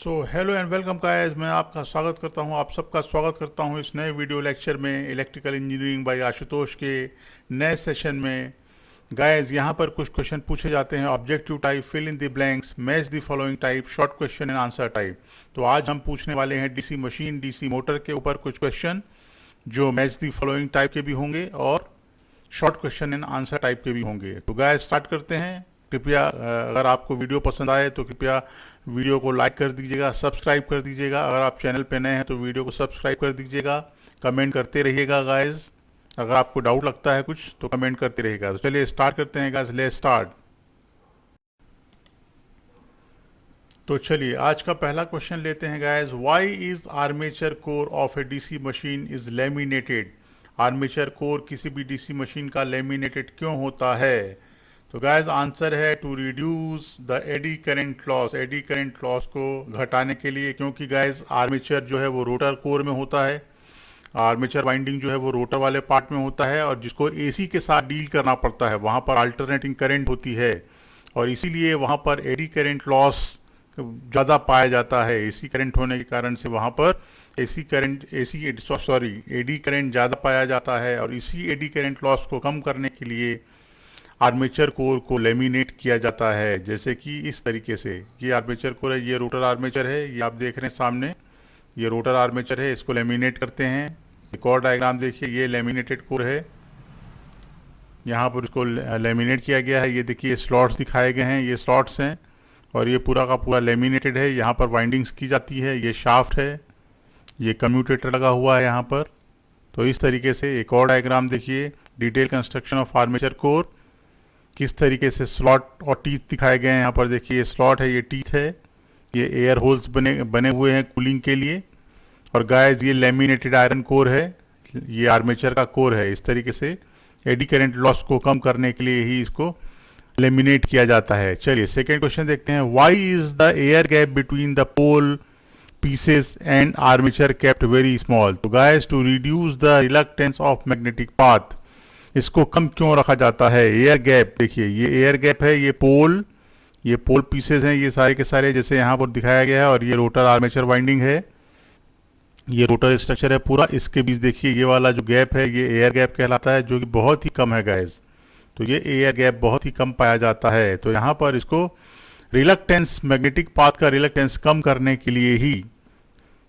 So hello and welcome guys, मैं आपका स्वागत करता हूं, आप सबका स्वागत करता हूं इस नए वीडियो लेक्चर में इलेक्ट्रिकल इंजीनियरिंग बाय आशुतोष के नए सेशन में। गाइस यहां पर कुछ क्वेश्चन पूछे जाते हैं, objective type, fill in the blanks, match the following type, short question and answer type. तो आज हम पूछने वाले हैं डीसी मशीन, डीसी मोटर के ऊपर कुछ क्वेश्चन जो मैच द फॉलोइंग टाइप के भी होंगे और short question and answer type के भी होंगे। तो गाइस स्टार्ट करते हैं। कृपया अगर आपको वीडियो पसंद आए तो कृपया वीडियो को लाइक कर दीजिएगा, सब्सक्राइब कर दीजिएगा। अगर आप चैनल पे नए हैं तो वीडियो को सब्सक्राइब कर दीजिएगा, कमेंट करते रहिएगा गाइस। अगर आपको डाउट लगता है कुछ तो कमेंट करते रहिएगा। तो चलिए स्टार्ट करते हैं गाइस, लेट्स स्टार्ट। तो चलिए आज का पहला क्वेश्चन लेते हैं guys. Why is armature core of A DC machine is laminated? Armature core किसी भी डीसी मशीन का लेमिनेटेड क्यों होता है? तो गाइस आंसर है to reduce the eddy current loss. Eddy current loss को घटाने के लिए, क्योंकि गाइस आर्मेचर जो है वो रोटर कोर में होता है। आर्मेचर वाइंडिंग जो है वो रोटर वाले पार्ट में होता है और जिसको एसी के साथ डील करना पड़ता है, वहाँ पर अल्टरनेटिंग करंट होती है और इसीलिए वहाँ पर एडी करंट लॉस ज़्यादा पाया जाता है। एसी करंट होने के कारण से वहाँ पर एडी करंट ज़्यादा पाया जाता है और इसी एडी करंट लॉस को कम करने के लिए आर्मेचर कोर को लेमिनेट किया जाता है। जैसे कि इस तरीके से, ये आर्मेचर कोर है, ये रोटर आर्मेचर है, ये आप देख रहे हैं सामने, ये रोटर आर्मेचर है, इसको लेमिनेट करते हैं। एक और डायग्राम देखिए, ये लेमिनेटेड कोर है, यहाँ पर इसको लेमिनेट किया गया है। ये देखिए स्लॉट्स दिखाए गए हैं, ये स्लॉट्स हैं और ये पूरा का पूरा लेमिनेटेड है। यहाँ पर वाइंडिंग्स की जाती है, ये शाफ्ट है, ये कम्यूटेटर लगा हुआ है यहाँ पर। तो इस तरीके से एक और डायग्राम देखिए, detail construction of armature core, किस तरीके से स्लॉट और टीथ दिखाए गए हैं। यहाँ पर देखिए ये स्लॉट है, ये टीथ है, ये एयर होल्स बने हुए हैं कूलिंग के लिए। और गाइस ये लेमिनेटेड आयरन कोर है, ये आर्मेचर का कोर है। इस तरीके से एडी करंट लॉस को कम करने के लिए ही इसको लेमिनेट किया जाता है। चलिए सेकेंड क्वेश्चन देखते हैं। Why is the air gap between the pole pieces and armature kept very small? तो guys to reduce the reluctance of magnetic path, इसको कम क्यों रखा जाता है? एयर गैप देखिए, ये एयर गैप है, ये पोल पीसेस हैं, ये सारे के सारे जैसे यहाँ पर दिखाया गया है। और ये रोटर आर्मेचर वाइंडिंग है, ये रोटर स्ट्रक्चर है पूरा। इसके बीच देखिए ये वाला जो गैप है ये एयर गैप कहलाता है, जो कि बहुत ही कम है गाइस। तो ये एयर गैप बहुत ही कम पाया जाता है। तो यहाँ पर इसको रिलक्टेंस, मैग्नेटिक पाथ का रिलक्टेंस कम करने के लिए ही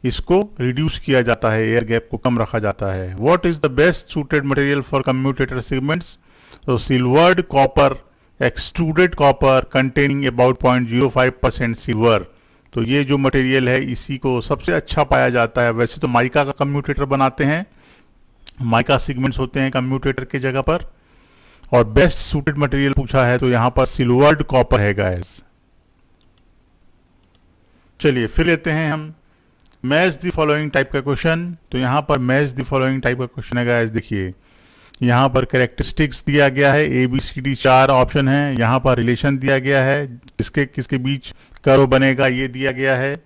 इसको रिड्यूस किया जाता है, एयर गैप को कम रखा जाता है। What is the best suited material for commutator segments? तो silvered copper, extruded copper containing about 0.05% silver. तो ये जो मटेरियल है इसी को सबसे अच्छा पाया जाता है। वैसे तो माइका का कम्यूटेटर बनाते हैं, माइका सेगमेंट्स होते हैं कम्यूटेटर के जगह पर, और बेस्ट सूटेड मटेरियल पूछा है तो यहाँ पर सिल्वर्ड कॉपर है गाइस। चलिए फिर लेते हैं हम मैच द फॉलोइंग टाइप का क्वेश्चन। तो यहाँ पर मैच द फॉलोइंग टाइप का क्वेश्चन है गाइस। देखिए यहाँ पर कैरेक्टरिस्टिक्स दिया गया है, ABCD 4 ऑप्शन है। यहाँ पर रिलेशन दिया गया है, किसके बीच कर्व बनेगा ये दिया गया है।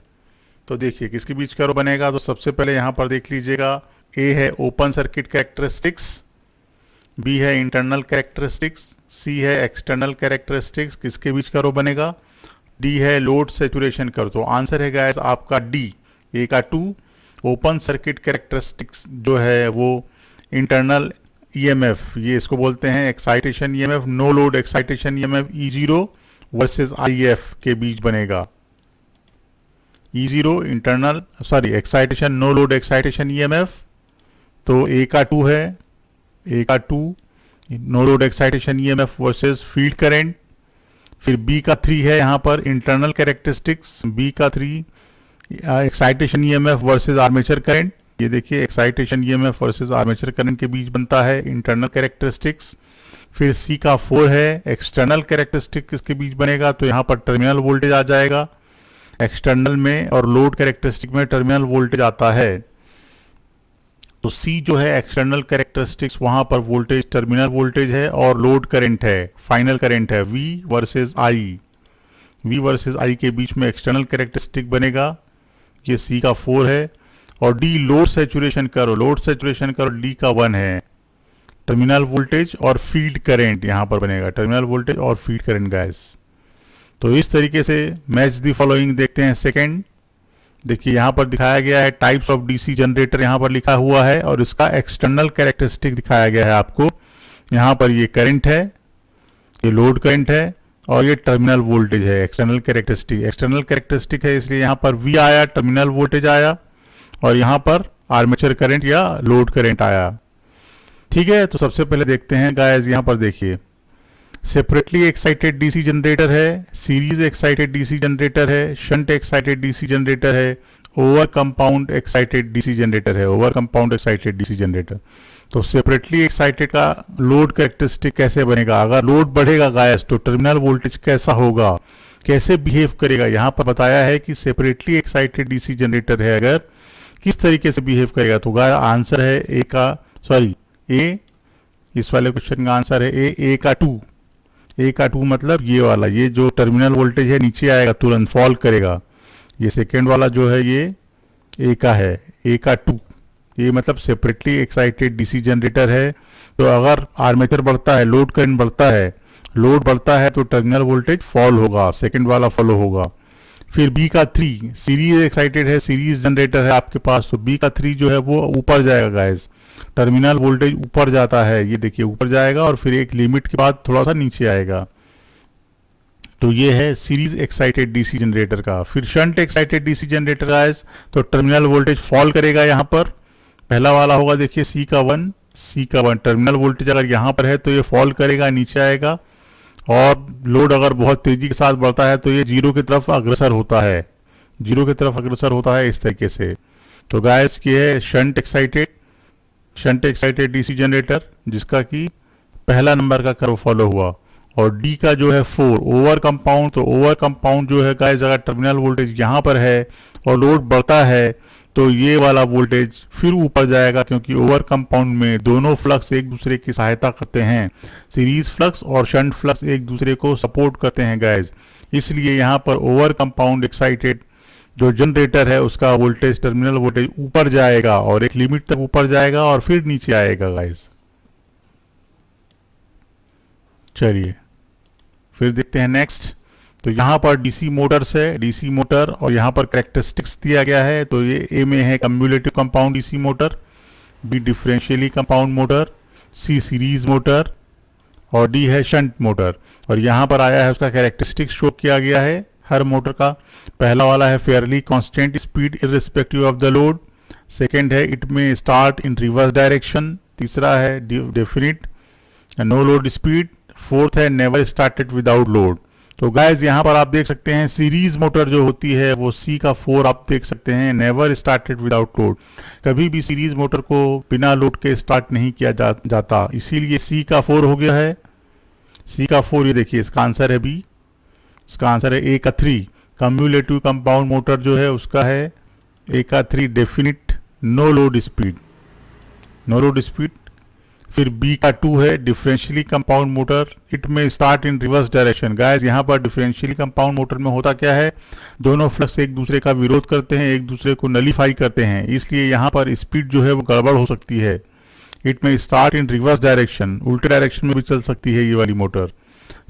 तो देखिए किसके बीच कर्व बनेगा, तो सबसे पहले यहाँ पर देख लीजिएगा, A है ओपन सर्किट कैरेक्टरिस्टिक्स, B है इंटरनल कैरेक्टरिस्टिक्स, C है एक्सटर्नल कैरेक्टरिस्टिक्स, किसके बीच कर्व बनेगा, D है लोड सेचुरेशन कर्व। तो आंसर है गाइस आपका D, A का 2। ओपन सर्किट कैरेक्टरिस्टिक्स जो है वो इंटरनल EMF, ये इसको बोलते हैं excitation EMF, no load excitation EMF E0 versus IF के बीच बनेगा। E0 internal excitation, no load excitation EMF। तो A का 2 है, A का 2 no load excitation EMF versus field current. फिर B का 3 है यहाँ पर इंटरनल कैरेक्टरिस्टिक्स, B का 3 excitation EMF versus armature current. ये देखिए excitation EMF versus armature current के बीच बनता है इंटरनल कैरेक्टरिस्टिक्स। फिर C का 4 है एक्सटर्नल कैरेक्टरिस्टिक, किसके बीच बनेगा, तो यहाँ पर टर्मिनल वोल्टेज आ जाएगा एक्सटर्नल में, और लोड कैरेक्टरिस्टिक में टर्मिनल वोल्टेज आता है। तो C जो है एक्सटर्नल कैरेक्टरिस्टिक्स, वहाँ पर वोल्टेज टर्मिनल वोल्टेज है और लोड करंट है, फाइनल करंट है V वर्सेस I के बीच में एक्सटर्नल कैरेक्टरिस्टिक बनेगा। ये C का 4 है। और D load saturation curve, D का 1 है। टर्मिनल वोल्टेज और फील्ड करंट यहाँ पर बनेगा, टर्मिनल वोल्टेज और फील्ड करंट गाइस। तो इस तरीके से मैच द फॉलोइंग देखते हैं सेकेंड। देखिए यहाँ पर दिखाया गया है टाइप्स ऑफ डीसी जनरेटर, यहाँ पर लिखा हुआ है, और इसका एक्सटर्नल कैरेक्टरिस्टिक दिखाया गया है आपको। यहाँ पर ये करंट है, ये लोड करंट है, और ये टर्मिनल वोल्टेज है। एक्सटर्नल कैरेक्टरिस्टिक है, इसलिए यहाँ पर V आया, टर्मिनल वोल्टेज आया, और यहाँ पर आर्मेचर करंट या लोड करंट आया। ठीक है, तो सबसे पहले देखते हैं गाइस, यहाँ पर देखिए सेपरेटली एक्साइटेड डीसी जनरेटर है, सीरीज एक्साइटेड डीसी जनरेटर है, शंट एक्साइटेड डीसी जनरेटर है, over compound excited DC generator है, over compound excited DC generator. तो सेपरेटली एक्साइटेड का लोड कैरेक्टरिस्टिक कैसे बनेगा? अगर लोड बढ़ेगा गाइस तो टर्मिनल वोल्टेज कैसा होगा, कैसे बिहेव करेगा? यहाँ पर बताया है कि सेपरेटली एक्साइटेड डीसी जनरेटर है, अगर किस तरीके से बिहेव करेगा। तो गाइस आंसर है ए का, सॉरी ए, इस वाले क्वेश्चन का आंसर है ए का 2। ए का 2 मतलब ये वाला, ये जो टर्मिनल वोल्टेज है नीचे आएगा, तुरंत फॉल करेगा। ये सेकेंड वाला जो है ये ए का है, ए का 2। ये मतलब सेपरेटली एक्साइटेड डीसी जनरेटर है। तो अगर आर्मेचर बढ़ता है, लोड करंट बढ़ता है, लोड बढ़ता है तो टर्मिनल वोल्टेज फॉल होगा, सेकेंड वाला फॉलो होगा। फिर बी का 3 सीरीज एक्साइटेड है, सीरीज जनरेटर है आपके पास, तो बी का 3 जो है वो ऊपर जाएगा गाइस, टर्मिनल वोल्टेज ऊपर जाता है, ये देखिए ऊपर जाएगा, और फिर एक लिमिट के बाद थोड़ा सा नीचे आएगा। तो ये है सीरीज एक्साइटेड डीसी जनरेटर का। फिर shunt excited DC generator guys, तो टर्मिनल वोल्टेज फॉल करेगा। यहाँ पर पहला वाला होगा, देखिए सी का 1 टर्मिनल वोल्टेज अगर यहाँ पर है तो ये फॉल करेगा, नीचे आएगा, और लोड अगर बहुत तेजी के साथ बढ़ता है तो ये जीरो की तरफ अग्रसर होता है, जीरो की तरफ अग्रसर होता है इस तरीके से। तो गाइस ये है शंट एक्साइटेड डीसी जनरेटर, जिसका कि पहला नंबर का कर्व फॉलो हुआ। और डी का जो है 4 ओवर कंपाउंड, तो ओवर कंपाउंड जो है गाइस अगर टर्मिनल वोल्टेज यहाँ पर है और लोड बढ़ता है तो ये वाला वोल्टेज फिर ऊपर जाएगा, क्योंकि ओवर कंपाउंड में दोनों फ्लक्स एक दूसरे की सहायता करते हैं, सीरीज फ्लक्स और शंट फ्लक्स एक दूसरे को सपोर्ट करते हैं गाइस। इसलिए यहाँ पर ओवर कंपाउंड एक्साइटेड जो जनरेटर है उसका वोल्टेज, टर्मिनल वोल्टेज ऊपर जाएगा, और एक लिमिट तक ऊपर जाएगा और फिर नीचे आएगा गाइस। चलिए फिर देखते हैं नेक्स्ट। तो यहाँ पर डीसी मोटर्स है, डीसी मोटर, और यहाँ पर कैरेक्टरिस्टिक्स दिया गया है। तो ये ए में है cumulative compound DC motor, B differentially compound motor, C series motor, और डी है शंट मोटर। और यहाँ पर आया है उसका कैरेक्टरिस्टिक्स शो किया गया है हर मोटर का। पहला वाला है fairly constant speed irrespective of the load, second है it may start in reverse direction, तीसरा है definite no load speed, fourth है नेवर स्टार्टेड विदाउट लोड। तो गाइज यहाँ पर आप देख सकते हैं सीरीज मोटर जो होती है वो सी का 4 आप देख सकते हैं, नेवर स्टार्टेड विदाउट लोड। कभी भी सीरीज मोटर को बिना लोड के स्टार्ट नहीं किया जाता, इसीलिए सी का 4 हो गया है। सी का 4 ये देखिए इसका आंसर है बी, इसका आंसर है ए का 3 कम्युलेटिव कंपाउंड मोटर जो है उसका है ए का 3 definite no load speed, no load speed. फिर बी का 2 है differentially compound motor, it may start in reverse direction. Guys यहाँ पर डिफरेंशियली कंपाउंड मोटर में होता क्या है, दोनों फ्लक्स एक दूसरे का विरोध करते हैं, एक दूसरे को नलीफाई करते हैं, इसलिए यहाँ पर स्पीड जो है वो गड़बड़ हो सकती है। It may start in reverse direction, उल्टे डायरेक्शन में भी चल सकती है ये वाली मोटर।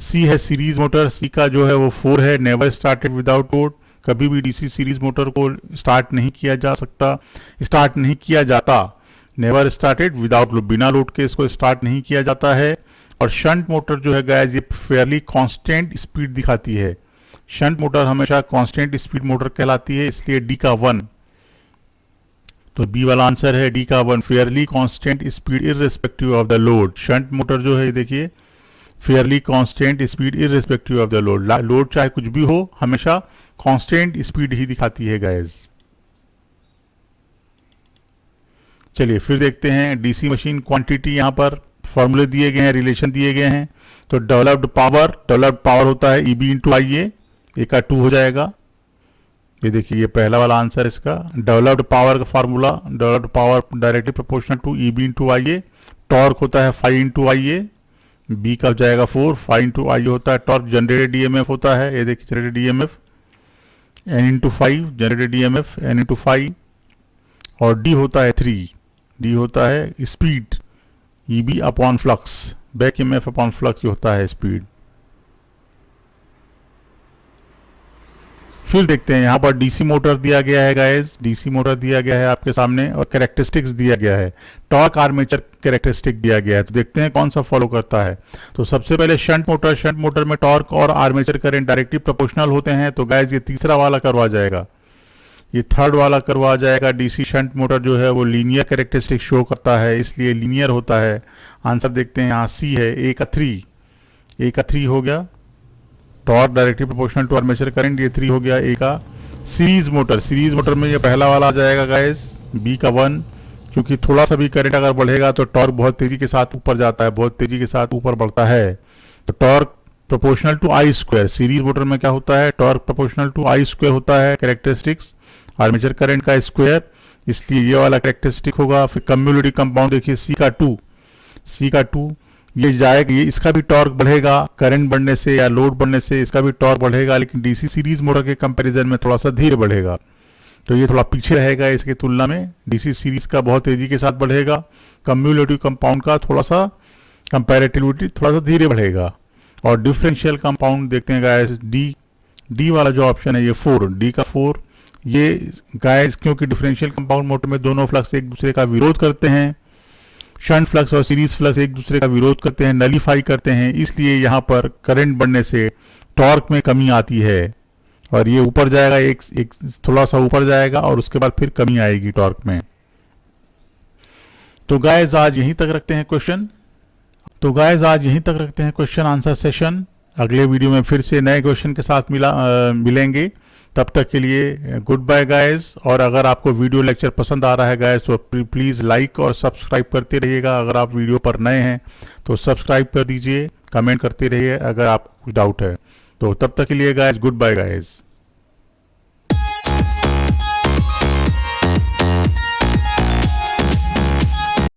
सी है सीरीज मोटर, सी का जो है वो 4 है नेवर स्टार्टेड विदाउट लोड, कभी भी डीसी सीरीज मोटर को स्टार्ट नहीं किया जा सकता, स्टार्ट नहीं किया जाता, नेवर स्टार्टेड विदाउट लोड, बिना लोड के इसको स्टार्ट नहीं किया जाता है। और शंट मोटर जो है गाइस ये फेयरली कांस्टेंट स्पीड दिखाती है, शंट मोटर हमेशा कांस्टेंट स्पीड मोटर कहलाती है, इसलिए डी का 1। तो बी वाला आंसर है डी का 1 Fairlie constant speed irrespective of the load. Shunt motor जो है देखिए Fairlie constant speed irrespective of the load, load चाहे कुछ भी हो हमेशा कांस्टेंट स्पीड ही दिखाती है गाइस। चलिए फिर देखते हैं डीसी मशीन क्वांटिटी, यहाँ पर फॉर्मूले दिए गए हैं, रिलेशन दिए गए हैं। तो डेवलप्ड पावर होता है ईबी इंटू आई ए का 2 हो जाएगा। ये देखिए ये पहला वाला आंसर इसका, डेवलप्ड पावर का formula, developed power directly proportional to EB into I A. Torque होता है 5 इंटू आई ए, बी का हो जाएगा 4, 5 इंटू आई ए होता है टॉर्क। जनरेटेड ईएमएफ होता है, ये देखिए generated EMF N into 5, generated EMF N into 5। और डी होता है 3, डी होता है speed EB upon flux, back EMF upon flux होता है स्पीड। फिर देखते हैं यहाँ पर डीसी मोटर दिया गया है गाइस, डीसी मोटर दिया गया है आपके सामने और कैरेक्टरिस्टिक्स दिया गया है, टॉर्क आर्मेचर कैरेक्टरिस्टिक दिया गया है। तो देखते हैं कौन सा फॉलो करता है। तो सबसे पहले शंट मोटर में टॉर्क और आर्मेचर करंट डायरेक्टली प्रोपोर्शनल होते हैं। तो गाइस ये तीसरा वाला करवा जाएगा, ये थर्ड वाला करवा जाएगा। डीसी शंट मोटर जो है वो लीनियर कैरेक्टरिस्टिक शो करता है, इसलिए लीनियर होता है। आंसर देखते हैं, यहाँ सी है, ए का 3 हो गया। Torque directly proportional to armature current, ये 3 हो गया ए का। सीरीज मोटर में ये पहला वाला आ जाएगा गाइस, बी का 1, क्योंकि थोड़ा सा भी करंट अगर बढ़ेगा तो टॉर्क बहुत तेजी के साथ ऊपर जाता है, बहुत तेजी के साथ ऊपर बढ़ता है। तो torque proportional to I square, series motor में क्या होता है, torque proportional to I square होता है कैरेक्टरिस्टिक्स, आर्मेचर करंट का स्क्वायर, इसलिए ये वाला कैरेक्टरिस्टिक होगा। फिर कम्युलेटिव कंपाउंड देखिए, सी का 2, ये जाएगा, ये इसका भी टॉर्क बढ़ेगा करंट बढ़ने से या लोड बढ़ने से, इसका भी टॉर्क बढ़ेगा, लेकिन डीसी सीरीज मोटर के कंपैरिजन में थोड़ा सा धीरे बढ़ेगा। तो ये थोड़ा पीछे रहेगा इसकी तुलना में, डीसी सीरीज का बहुत तेजी के साथ बढ़ेगा, कम्युलेटिव कंपाउंड का थोड़ा सा कंपैरेटिविटी थोड़ा सा धीरे बढ़ेगा। और डिफरेंशियल कंपाउंड देखते हैं गाइस, डी वाला जो ऑप्शन है ये 4, डी का 4, ये गाइस क्योंकि डिफरेंशियल कंपाउंड मोटर में दोनों फ्लक्स एक दूसरे का विरोध करते हैं, शंट फ्लक्स और सीरीज फ्लक्स एक दूसरे का विरोध करते हैं, नलीफाई करते हैं, इसलिए यहाँ पर करंट बढ़ने से टॉर्क में कमी आती है और ये ऊपर जाएगा, एक थोड़ा सा ऊपर जाएगा और उसके बाद फिर कमी आएगी टॉर्क में। तो गाइस आज यहीं तक रखते हैं क्वेश्चन आंसर सेशन। अगले वीडियो में फिर से नए क्वेश्चन के साथ मिलेंगे। तब तक के लिए गुड बाय गाइस। और अगर आपको वीडियो लेक्चर पसंद आ रहा है गाइस तो प्लीज़ लाइक और सब्सक्राइब करते रहिएगा। अगर आप वीडियो पर नए हैं तो सब्सक्राइब कर दीजिए, कमेंट करते रहिए अगर आपको कुछ डाउट है। तो तब तक के लिए गाइस गुड बाय गाइस।